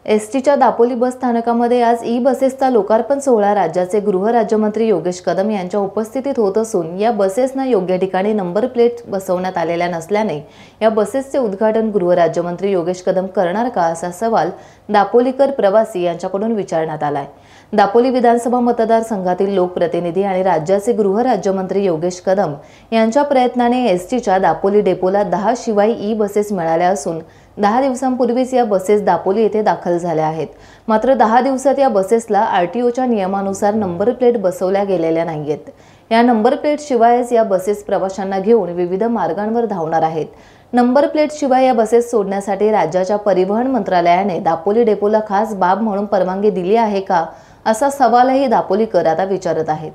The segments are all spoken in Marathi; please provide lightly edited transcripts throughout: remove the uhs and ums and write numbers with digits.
एसटीच्या दापोली बस स्थानकामध्ये आज बसेसचा लोकार्पण सोहळा राज्याचे गृहराज्यमंत्री योगेश कदम यांच्या उपस्थितीत होत असून या बसेसना योग्य ठिकाणी नंबर प्लेट बसवण्यात आलेल्या नसल्याने या बसेसचे उद्घाटन गृहराज्यमंत्री योगेश कदम करणार का असा सवाल दापोलीकर प्रवासी यांच्याकडून विचारण्यात आलाय। दापोली विधानसभा मतदारसंघातील लोकप्रतिनिधी आणि राज्याचे गृहराज्यमंत्री योगेश कदम यांच्या प्रयत्नाने एसटीच्या दापोली डेपोला 10 शिवाय बसेस मिळाल्या असून 10 दिवसांपूर्वीच या बसेस दापोली येथे दाखल झाल्या आहेत। मात्र 10 दिवसात या बसेसला आरटीओच्या नियमानुसार नंबर प्लेट बसवल्या गेलेल्या नाहीयेत। या नंबर प्लेट शिवायच या बसेस प्रवाशांना घेऊन विविध मार्गांवर धावणार आहेत। नंबर प्लेट शिवाय या बसेस सोडण्यासाठी राज्याच्या परिवहन मंत्रालयाने दापोली डेपोला खास बाब म्हणून परवानगी दिली आहे का असा सवालही दापोलीकर आता विचारत आहेत।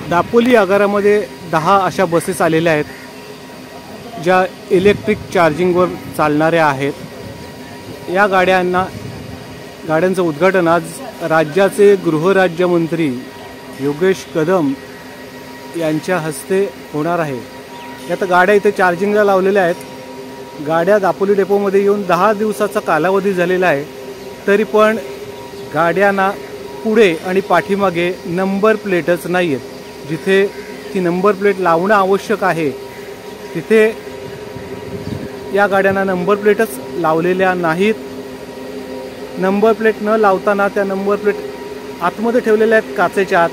दापोली आगारामध्ये 10 अशा बसेस आलेल्या आहेत ज्या इलेक्ट्रिक चार्जिंगवर चालणाऱ्या आहेत। या गाड्यांचं उद्घाटन आज राज्याचे गृहराज्यमंत्री योगेश कदम यांच्या हस्ते होणार आहे। यात गाड्या इथे चार्जिंगला लावलेल्या आहेत। गाड्या दापोली डेपोमध्ये येऊन 10 दिवसाचा कालावधी झालेला आहे, तरी पण गाड्यांना पुढे आणि पाठीमागे नंबर प्लेटच नाही आहेत। जिथे ती नंबर प्लेट लावणं आवश्यक आहे तिथे या गाड्यांना नंबर प्लेटच लावलेल्या नाहीत। नंबर प्लेट न लावताना त्या नंबर प्लेट आतमध्ये ठेवलेल्या आहेत काचेच्या आत।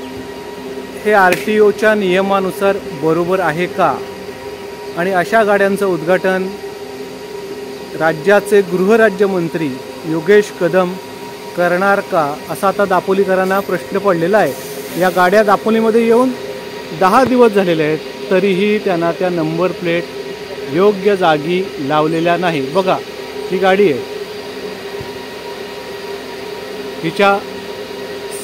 हे आरटीओच्या नियमानुसार बरोबर आहे का? आणि अशा गाड्यांचं उद्घाटन राज्याचे गृहराज्यमंत्री योगेश कदम करणार का असा आता दापोलीकरांना प्रश्न पडलेला आहे। या गाड्या दापोलीमध्ये येऊन 10 दिवस झालेले आहेत, तरीही त्यांना त्या नंबर प्लेट योग्य जागी लावलेल्या नाही। बघा, ही गाडी आहे, हिच्या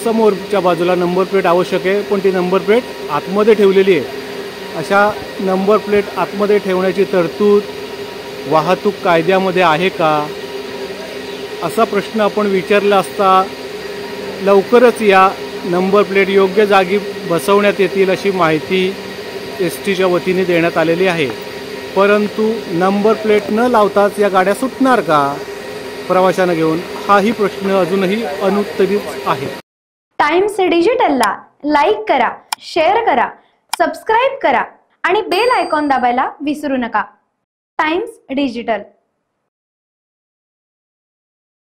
समोरच्या बाजूला नंबर प्लेट आवश्यक आहे, पण ती नंबर प्लेट आतमध्ये ठेवलेली आहे। अशा नंबर प्लेट आतमध्ये ठेवण्याची तरतूद वाहतूक कायद्यामध्ये आहे का असा प्रश्न आपण विचारला असता लवकरच या नंबर प्लेट योग्य जागी बसवण्यात येतील अशी माहिती एसटीच्या वतीने देण्यात आलेली आहे। परंतु नंबर प्लेट न लावताच या गाड्या सुटणार का प्रवाशांना घेऊन, हाही प्रश्न अजूनही अनुत्तरित आहे। टाइम्स डिजिटलला लाईक करा, शेअर करा, सबस्क्राइब करा आणि बेल आयकॉन दाबायला विसरू नका। Times digital.